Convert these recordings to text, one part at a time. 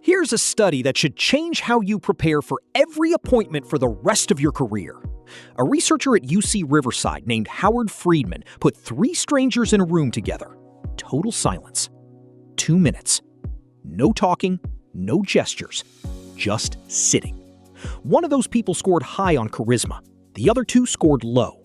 Here's a study that should change how you prepare for every appointment for the rest of your career. A researcher at UC Riverside named Howard Friedman put 3 strangers in a room together. Total silence. 2 minutes. No talking, no gestures, just sitting. One of those people scored high on charisma. The other 2 scored low.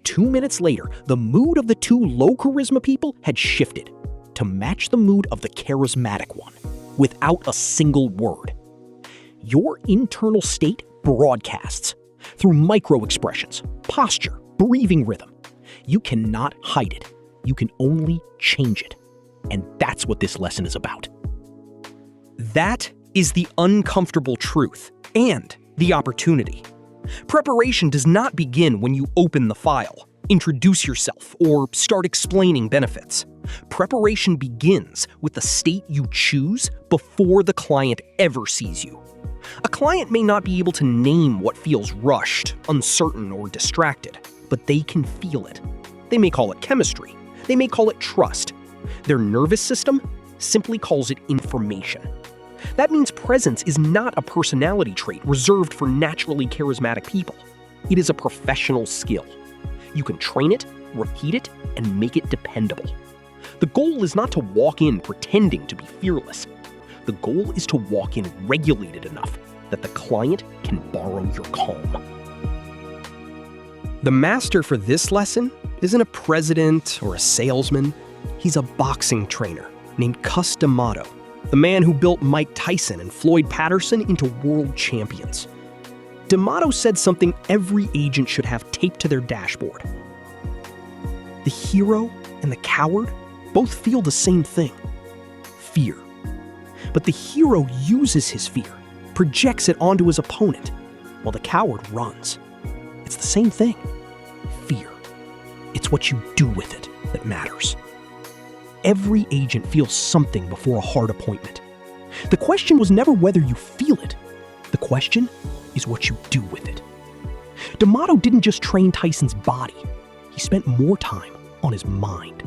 2 minutes later, the mood of the 2 low charisma people had shifted to match the mood of the charismatic one, without a single word. Your internal state broadcasts through micro-expressions, posture, breathing rhythm. You cannot hide it. You can only change it. And that's what this lesson is about. That is the uncomfortable truth and the opportunity. Preparation does not begin when you open the file, introduce yourself, or start explaining benefits. Preparation begins with the state you choose before the client ever sees you. A client may not be able to name what feels rushed, uncertain, or distracted, but they can feel it. They may call it chemistry. They may call it trust. Their nervous system simply calls it information. That means presence is not a personality trait reserved for naturally charismatic people. It is a professional skill. You can train it, repeat it, and make it dependable. The goal is not to walk in pretending to be fearless. The goal is to walk in regulated enough that the client can borrow your calm. The master for this lesson isn't a president or a salesman. He's a boxing trainer named Cus D'Amato, the man who built Mike Tyson and Floyd Patterson into world champions. D'Amato said something every agent should have taped to their dashboard. The hero and the coward both feel the same thing: fear. But the hero uses his fear, projects it onto his opponent, while the coward runs. It's the same thing: fear. It's what you do with it that matters. Every agent feels something before a hard appointment. The question was never whether you feel it. The question is what you do with it. D'Amato didn't just train Tyson's body. He spent more time on his mind,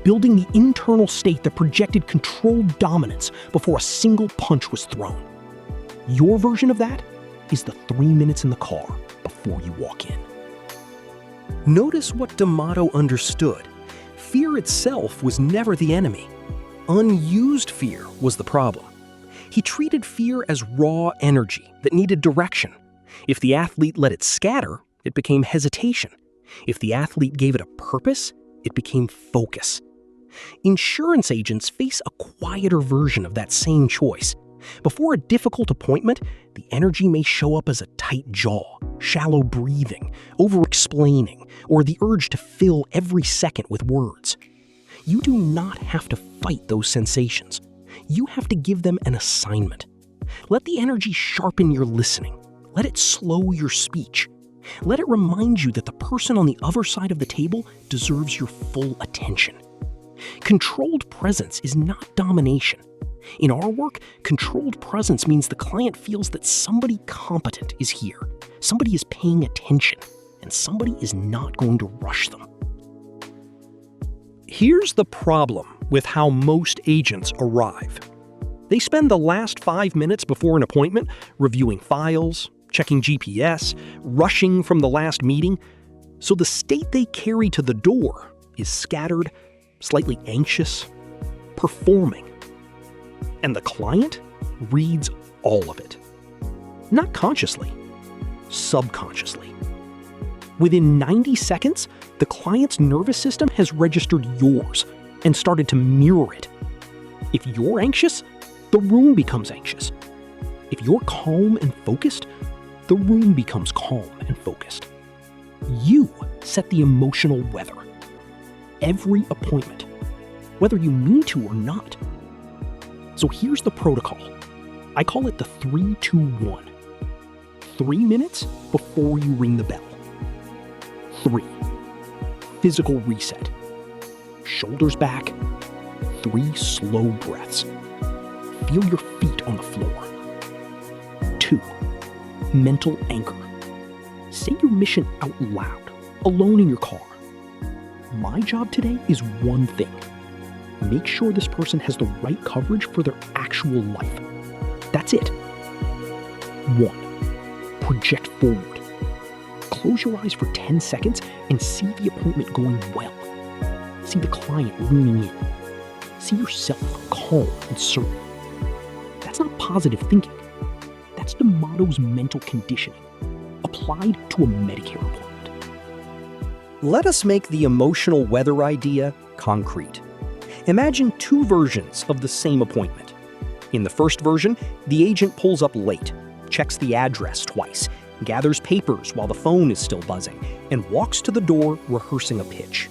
building the internal state that projected controlled dominance before a single punch was thrown. Your version of that is the 3 minutes in the car before you walk in. Notice what D'Amato understood. Fear itself was never the enemy. Unused fear was the problem. He treated fear as raw energy that needed direction. If the athlete let it scatter, it became hesitation. If the athlete gave it a purpose, it became focus. Insurance agents face a quieter version of that same choice. Before a difficult appointment, the energy may show up as a tight jaw, shallow breathing, over-explaining, or the urge to fill every second with words. You do not have to fight those sensations. You have to give them an assignment. Let the energy sharpen your listening. Let it slow your speech. Let it remind you that the person on the other side of the table deserves your full attention. Controlled presence is not domination. In our work, controlled presence means the client feels that somebody competent is here, somebody is paying attention, and somebody is not going to rush them. Here's the problem with how most agents arrive. They spend the last 5 minutes before an appointment reviewing files, checking GPS, rushing from the last meeting, so the state they carry to the door is scattered, slightly anxious, performing. And the client reads all of it. Not consciously, subconsciously. Within 90 seconds, the client's nervous system has registered yours and started to mirror it. If you're anxious, the room becomes anxious. If you're calm and focused, the room becomes calm and focused. You set the emotional weather. Every appointment, whether you mean to or not. So here's the protocol. I call it the 3-2-1. 3 minutes before you ring the bell. 3. Physical reset. Shoulders back. 3 slow breaths. Feel your feet on the floor. 2. Mental anchor. Say your mission out loud, alone in your car. My job today is one thing. Make sure this person has the right coverage for their actual life. That's it. 1. Project forward. Close your eyes for 10 seconds and see the appointment going well. See the client leaning in. See yourself calm and certain. That's not positive thinking. That's D'Amato's mental conditioning, applied to a Medicare appointment. Let us make the emotional weather idea concrete. Imagine two versions of the same appointment. In the first version, the agent pulls up late, checks the address twice, gathers papers while the phone is still buzzing, and walks to the door rehearsing a pitch.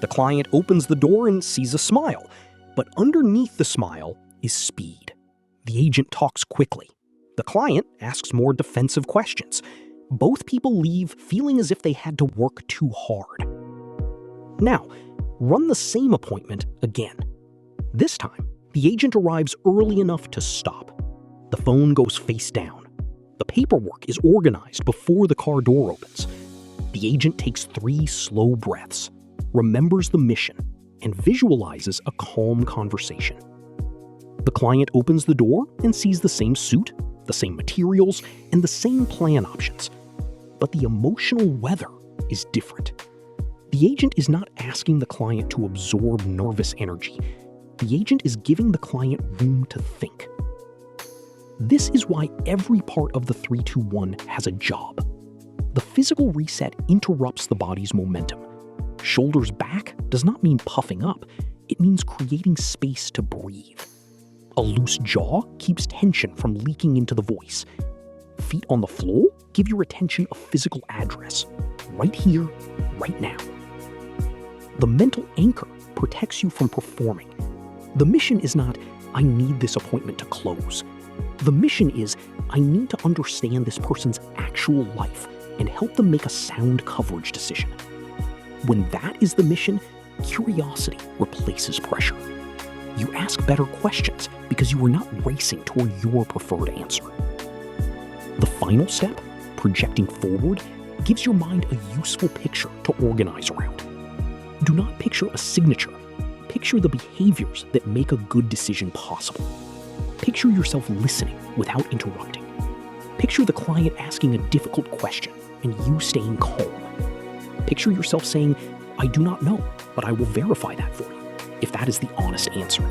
The client opens the door and sees a smile, but underneath the smile is speed. The agent talks quickly. The client asks more defensive questions. Both people leave feeling as if they had to work too hard. Now, run the same appointment again. This time, the agent arrives early enough to stop. The phone goes face down. The paperwork is organized before the car door opens. The agent takes 3 slow breaths, remembers the mission, and visualizes a calm conversation. The client opens the door and sees the same suit, the same materials, and the same plan options. But the emotional weather is different. The agent is not asking the client to absorb nervous energy. The agent is giving the client room to think. This is why every part of the 3-2-1 has a job. The physical reset interrupts the body's momentum. Shoulders back does not mean puffing up. It means creating space to breathe. A loose jaw keeps tension from leaking into the voice. Feet on the floor give your attention a physical address. Right here, right now. The mental anchor protects you from performing. The mission is not, I need this appointment to close. The mission is, I need to understand this person's actual life and help them make a sound coverage decision. When that is the mission, curiosity replaces pressure. You ask better questions because you are not racing toward your preferred answer. The final step, projecting forward, gives your mind a useful picture to organize around. Do not picture a signature. Picture the behaviors that make a good decision possible. Picture yourself listening without interrupting. Picture the client asking a difficult question and you staying calm. Picture yourself saying, I do not know, but I will verify that for you, if that is the honest answer.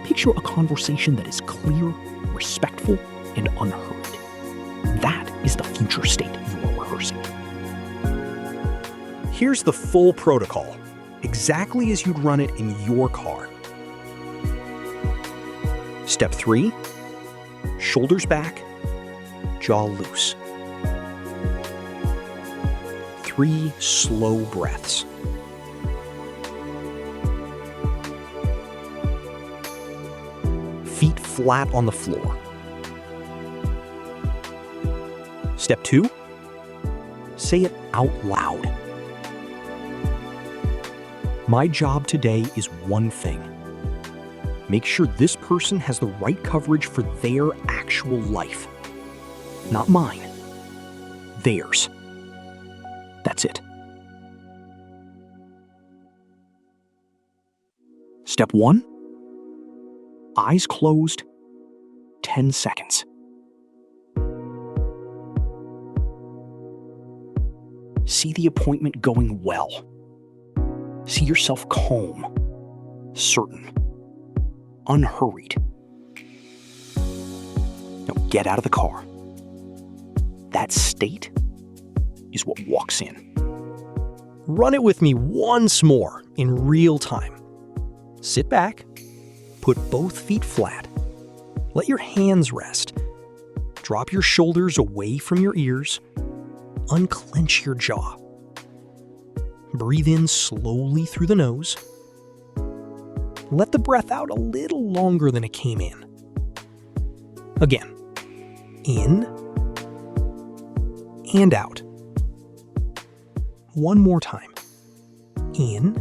Picture a conversation that is clear, respectful, and unhurried. That is the future state you are rehearsing. Here's the full protocol, exactly as you'd run it in your car. Step 3, shoulders back, jaw loose. 3 slow breaths. Feet flat on the floor. Step 2, say it out loud. My job today is one thing. Make sure this person has the right coverage for their actual life. Not mine. Theirs. That's it. Step 1, eyes closed, 10 seconds. See the appointment going well. See yourself calm, certain, unhurried. Now get out of the car. That state is what walks in. Run it with me once more in real time. Sit back, put both feet flat, let your hands rest, drop your shoulders away from your ears, unclench your jaw. Breathe in slowly through the nose. Let the breath out a little longer than it came in. Again, in and out. One more time. In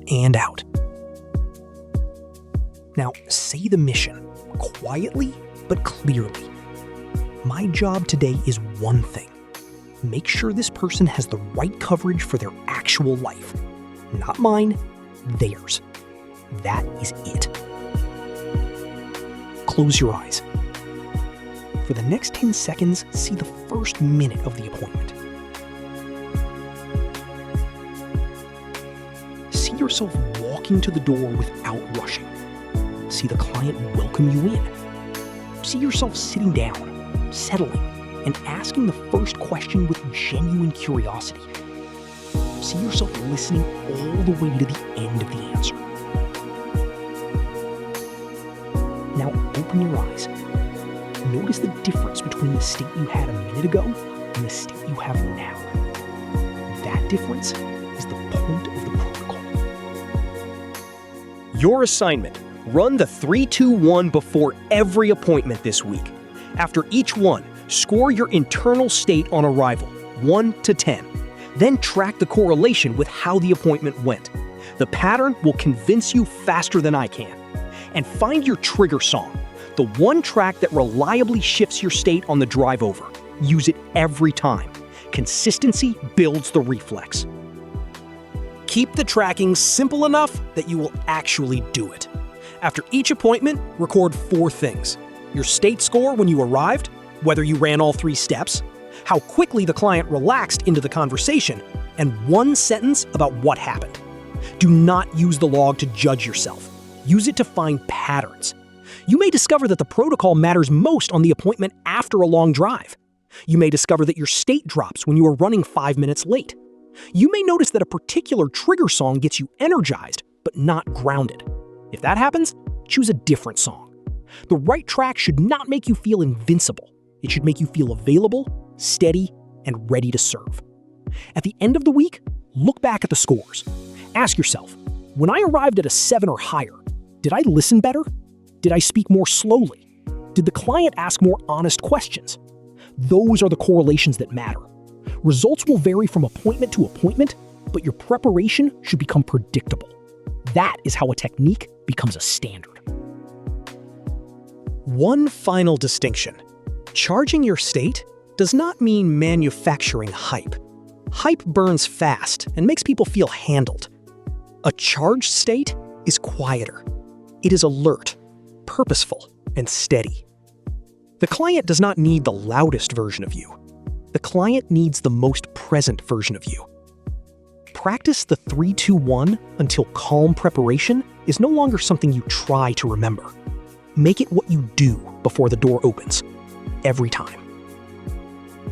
and out. Now, say the mission, quietly but clearly. My job today is one thing. Make sure this person has the right coverage for their actual life. Not mine, theirs. That is it. close your eyes. For the next 10 seconds, see the first minute of the appointment. See yourself walking to the door without rushing. See the client welcome you in. See yourself sitting down, settling, and asking the first question with genuine curiosity. See yourself listening all the way to the end of the answer. Now open your eyes. Notice the difference between the state you had a minute ago and the state you have now. That difference is the point of the protocol. Your assignment: run the 3-2-1 before every appointment this week. After each one, score your internal state on arrival, 1 to 10. Then track the correlation with how the appointment went. The pattern will convince you faster than I can. And find your trigger song, the one track that reliably shifts your state on the drive over. Use it every time. Consistency builds the reflex. Keep the tracking simple enough that you will actually do it. After each appointment, record 4 things: your state score when you arrived, whether you ran all 3 steps, how quickly the client relaxed into the conversation, and 1 sentence about what happened. Do not use the log to judge yourself. Use it to find patterns. You may discover that the protocol matters most on the appointment after a long drive. You may discover that your state drops when you are running 5 minutes late. You may notice that a particular trigger song gets you energized, but not grounded. If that happens, choose a different song. The right track should not make you feel invincible. It should make you feel available, steady, and ready to serve. At the end of the week, look back at the scores. Ask yourself, when I arrived at a 7 or higher, did I listen better? Did I speak more slowly? Did the client ask more honest questions? Those are the correlations that matter. Results will vary from appointment to appointment, but your preparation should become predictable. That is how a technique becomes a standard. One final distinction: charging your state does not mean manufacturing hype. Hype burns fast and makes people feel handled. A charged state is quieter. It is alert, purposeful, and steady. The client does not need the loudest version of you. The client needs the most present version of you. Practice the 3-2-1 until calm preparation is no longer something you try to remember. Make it what you do before the door opens, every time.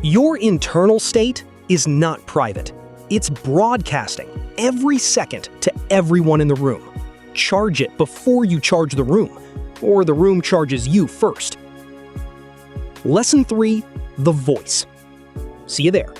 Your internal state is not private. It's broadcasting every second to everyone in the room. Charge it before you charge the room, or the room charges you first. Lesson 3, the voice. See you there.